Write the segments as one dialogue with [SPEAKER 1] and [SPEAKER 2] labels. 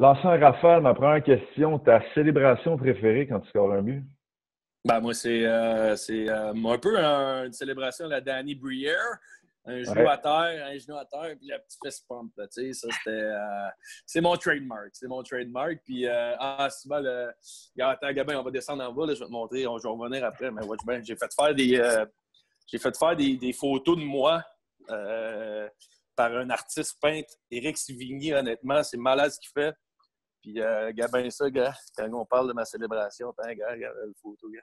[SPEAKER 1] Lançant un rafale, ma première question, ta célébration préférée quand tu scores un but?
[SPEAKER 2] Ben, moi, c'est un peu une célébration de la Danny Briere.
[SPEAKER 1] Ouais.
[SPEAKER 2] Un genou à terre, puis la petite fist pump. Là, tu sais, ça, c'est mon trademark. C'est mon trademark. Puis, c'est mal. Attends, Gabin, on va descendre en bas. Là, je vais te montrer. Je vais revenir après. Mais watch bien, j'ai fait faire des photos de moi par un artiste peintre, Éric Sivigny. Honnêtement, c'est malade ce qu'il fait. Puis, Gabin, ça, gars, quand on parle de ma célébration, gars, regarde la photo, gars.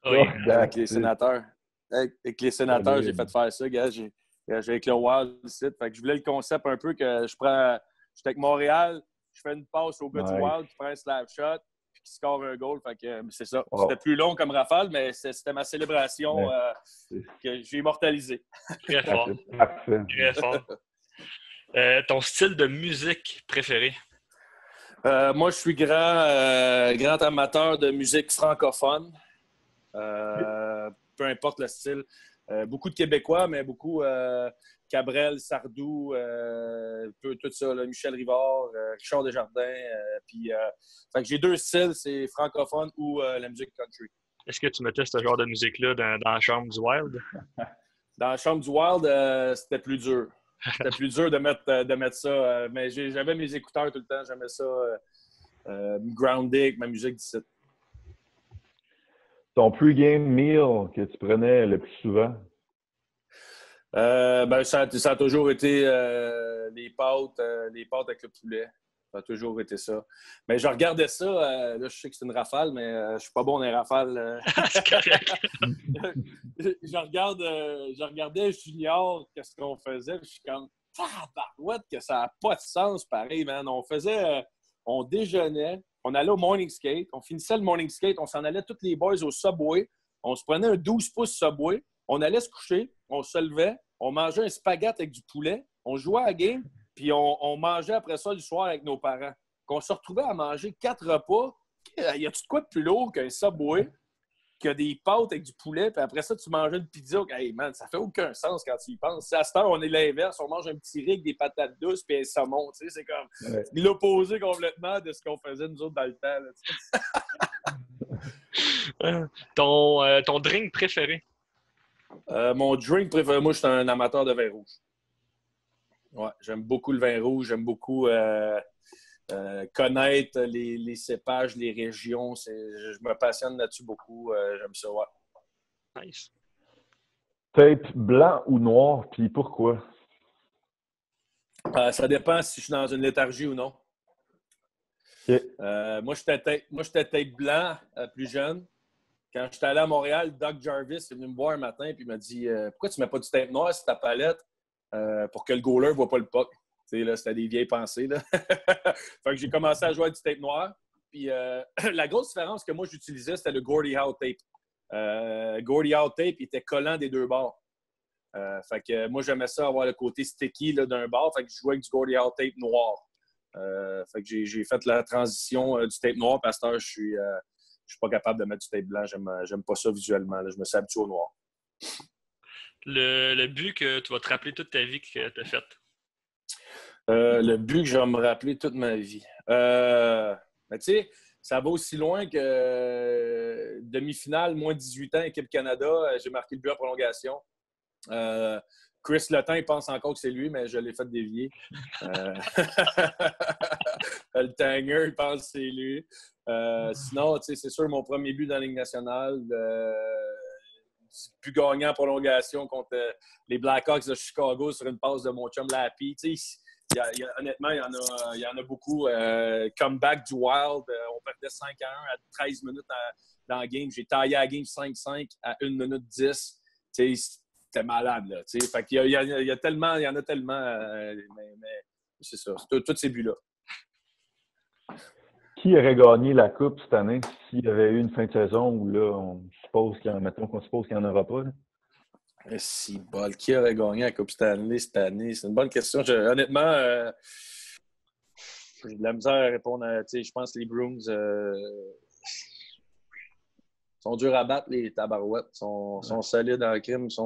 [SPEAKER 1] Oh,
[SPEAKER 3] Oui.
[SPEAKER 2] Avec les
[SPEAKER 1] that's it.
[SPEAKER 2] sénateurs. Avec les sénateurs, j'ai fait faire ça, gars. J'ai avec le Wild ici. Fait que je voulais le concept un peu que j'étais avec Montréal, je fais une passe au gars du
[SPEAKER 1] Nice.
[SPEAKER 2] Wild qui prend un slap shot, puis qui score un goal. Fait que c'est ça.
[SPEAKER 1] Wow.
[SPEAKER 2] C'était plus long comme rafale, mais c'était ma célébration
[SPEAKER 1] Ouais.
[SPEAKER 2] que j'ai immortalisée.
[SPEAKER 3] Très fort.
[SPEAKER 1] C'est parfait.
[SPEAKER 3] Très fort. Ton style de musique préféré?
[SPEAKER 2] Moi, je suis grand amateur de musique francophone. Peu importe le style. Beaucoup de Québécois, mais beaucoup Cabrel, Sardou, tout ça, là, Michel Rivard, Richard Desjardins. Fait que j'ai deux styles, c'est francophone ou la musique country.
[SPEAKER 3] Est-ce que tu mettais ce genre de musique-là dans la chambre du Wild?
[SPEAKER 2] Dans la chambre du Wild, c'était plus dur. C'était plus dur de mettre ça. Mais j'avais mes écouteurs tout le temps. J'aimais ça me grounder avec ma musique d'ici.
[SPEAKER 1] Ton pre-game meal que tu prenais le plus souvent?
[SPEAKER 2] Ça a toujours été les pâtes avec le poulet. Ça a toujours été ça. Mais je regardais ça. Là, je sais que c'est une rafale, mais je suis pas bon dans les rafales.
[SPEAKER 3] C'est correct.
[SPEAKER 2] Je regardais Junior, qu'est-ce qu'on faisait. Je suis comme, tabarouette, que ça n'a pas de sens, pareil, man. On déjeunait, on allait au morning skate, on finissait le morning skate, on s'en allait tous les boys au Subway. On se prenait un 12 pouces Subway. On allait se coucher, on se levait, on mangeait un spaghette avec du poulet, on jouait à la game, puis on mangeait après ça le soir avec nos parents. On se retrouvait à manger 4 repas. Y a-tu de quoi de plus lourd qu'un Subway, qu'il y a des pâtes avec du poulet, puis après ça, tu manges une pizza? Hey man, ça fait aucun sens quand tu y penses. À cette heure, on est l'inverse, on mange un petit riz avec des patates douces puis un saumon. Tu sais, c'est comme l'opposé complètement de ce qu'on faisait nous autres dans le temps. Là,
[SPEAKER 3] Ton drink préféré?
[SPEAKER 2] Mon drink préféré, moi, je suis un amateur de vin rouge. Ouais, j'aime beaucoup le vin rouge, j'aime beaucoup connaître les cépages, les régions. Je me passionne là-dessus beaucoup. J'aime ça, ouais.
[SPEAKER 3] Nice.
[SPEAKER 1] Tape blanc ou noir, puis pourquoi?
[SPEAKER 2] Ça dépend si je suis dans une léthargie ou non.
[SPEAKER 1] Okay.
[SPEAKER 2] Moi, j'étais tape blanc plus jeune. Quand j'étais allé à Montréal, Doc Jarvis est venu me voir un matin et il m'a dit pourquoi tu ne mets pas du tape noir sur ta palette pour que le goaler ne voit pas le puck? Là, c'était des vieilles pensées. Là. Fait que j'ai commencé à jouer avec du tape noir. Puis la grosse différence que moi j'utilisais, c'était le Gordie Howe tape. Gordie Howe tape, il était collant des deux bords. Fait que moi, j'aimais ça avoir le côté sticky là, d'un bord. Fait que je jouais avec du Gordie Howe tape noir. Fait que j'ai fait la transition du tape noir. Parce que je suis pas capable de mettre du tape blanc. J'aime pas ça visuellement. Là. Je me suis habitué au noir.
[SPEAKER 3] Le but que tu vas te rappeler toute ta vie que tu as fait?
[SPEAKER 2] Le but que je vais me rappeler toute ma vie. Mais tu sais, ça va aussi loin que demi-finale, moins 18 ans, équipe Canada. J'ai marqué le but en prolongation. Chris Letang, il pense encore que c'est lui, mais je l'ai fait dévier. Le Tanger, il pense que c'est lui. Sinon, tu sais, c'est sûr, mon premier but dans la Ligue nationale, but gagnant en prolongation contre les Blackhawks de Chicago sur une passe de mon chum Lappy. Tu sais, honnêtement, il y en a beaucoup. Comeback du Wild, on perdait 5-1 à 13 minutes dans la game. J'ai taillé la game 5-5 à 1 minute 10. Tu sais, c'était malade, là. Tu sais. Fait qu'il y en a tellement, mais c'est ça. C'est tous ces buts-là.
[SPEAKER 1] Qui aurait gagné la Coupe cette année s'il y avait eu une fin de saison où là, on suppose qu'il n'y en aura pas? Là?
[SPEAKER 2] Si bol, qui aurait gagné la Coupe Stanley cette année? C'est une bonne question. Honnêtement, j'ai de la misère à répondre à. Je pense que les Bruins sont durs à battre, les tabarouettes. Sont solides en crime. Ils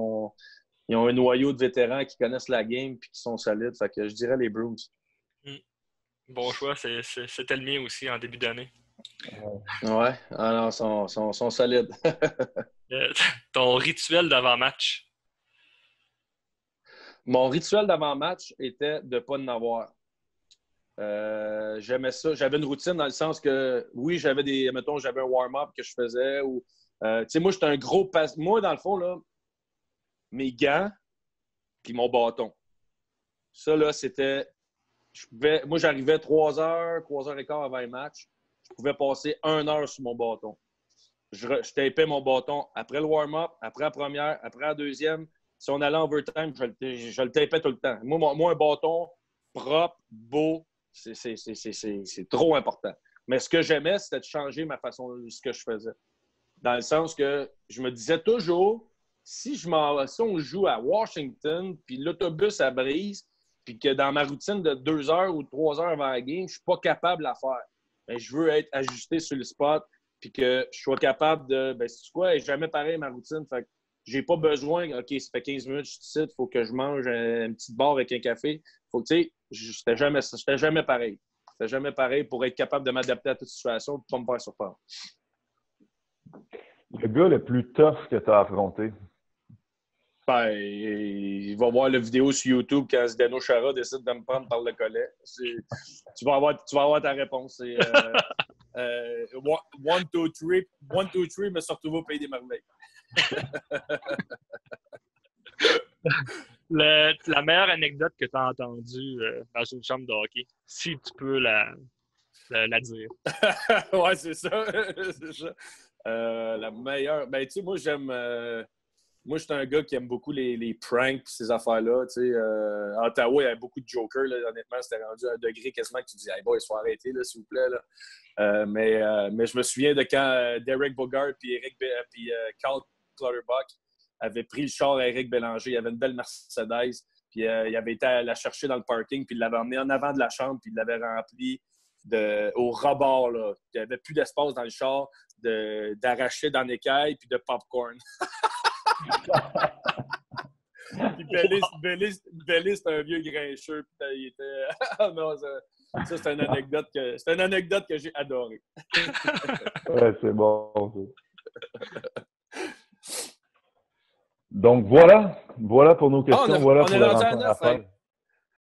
[SPEAKER 2] ont un noyau de vétérans qui connaissent la game et qui sont solides. Fait que je dirais les Bruins.
[SPEAKER 3] Bon choix, c'était le mien aussi en début d'année.
[SPEAKER 2] Ouais, alors sont solides.
[SPEAKER 3] Ton rituel d'avant-match?
[SPEAKER 2] Mon rituel d'avant-match était de ne pas en avoir. J'aimais ça. J'avais une routine dans le sens que, oui, j'avais un warm-up que je faisais. Ou, tu sais, moi, j'étais un gros Moi, dans le fond, là, mes gants puis mon bâton. Ça, là, c'était... Moi, j'arrivais 3h15 avant le match. Je pouvais passer 1 heure sur mon bâton. Je tapais mon bâton après le warm-up, après la première, après la deuxième. Si on allait en overtime, je le tapais tout le temps. Moi, un bâton propre, beau, c'est trop important. Mais ce que j'aimais, c'était de changer ma façon, ce que je faisais. Dans le sens que je me disais toujours, si on joue à Washington, puis l'autobus à brise, puis que dans ma routine de 2 heures ou 3 heures avant la game, je ne suis pas capable de la faire. Mais je veux être ajusté sur le spot, puis que je sois capable de... Ben, c'est quoi? Elle n'est jamais pareil, ma routine. Fait que j'ai pas besoin... OK, ça fait 15 minutes, je suis ici, il faut que je mange une petite barre avec un café. Faut que, tu sais, c'était jamais pareil. C'était jamais pareil pour être capable de m'adapter à toute situation et pas me faire surprendre.
[SPEAKER 1] Le gars le plus tough que tu as affronté?
[SPEAKER 2] Ben, il va voir la vidéo sur YouTube quand Zdeno Chara décide de me prendre par le collet. Tu vas avoir ta réponse. C'est 1, 2, 3, mais surtout au pays des merveilles.
[SPEAKER 3] La meilleure anecdote que tu as entendue dans une chambre de hockey, si tu peux la dire.
[SPEAKER 2] Ouais, c'est ça. C'est ça. La meilleure. Ben, tu sais, moi, j'aime. Moi, je suis un gars qui aime beaucoup les pranks et ces affaires-là. À Ottawa, il y avait beaucoup de jokers. Là. Honnêtement, c'était rendu à un degré quasiment que tu dis, hey boy, il faut arrêter, là, s'il vous plaît. Là. Mais je me souviens de quand Derek Bogart et Carl Clutterbuck avaient pris le char à Éric Bélanger. Il y avait une belle Mercedes. Puis il avait été à la chercher dans le parking. Puis il l'avait emmené en avant de la chambre. Puis il l'avait rempli au rebord. Là. Il n'y avait plus d'espace dans le char d'arracher dans l'écaille puis de popcorn. Puis Bellis, c'est un vieux grincheux. Puis il était... non, ça c'est une anecdote que j'ai adorée.
[SPEAKER 1] Ouais, c'est bon. Donc voilà pour nos questions.
[SPEAKER 2] On est
[SPEAKER 1] voilà pour la
[SPEAKER 2] rendu à
[SPEAKER 1] rencontre
[SPEAKER 2] 9.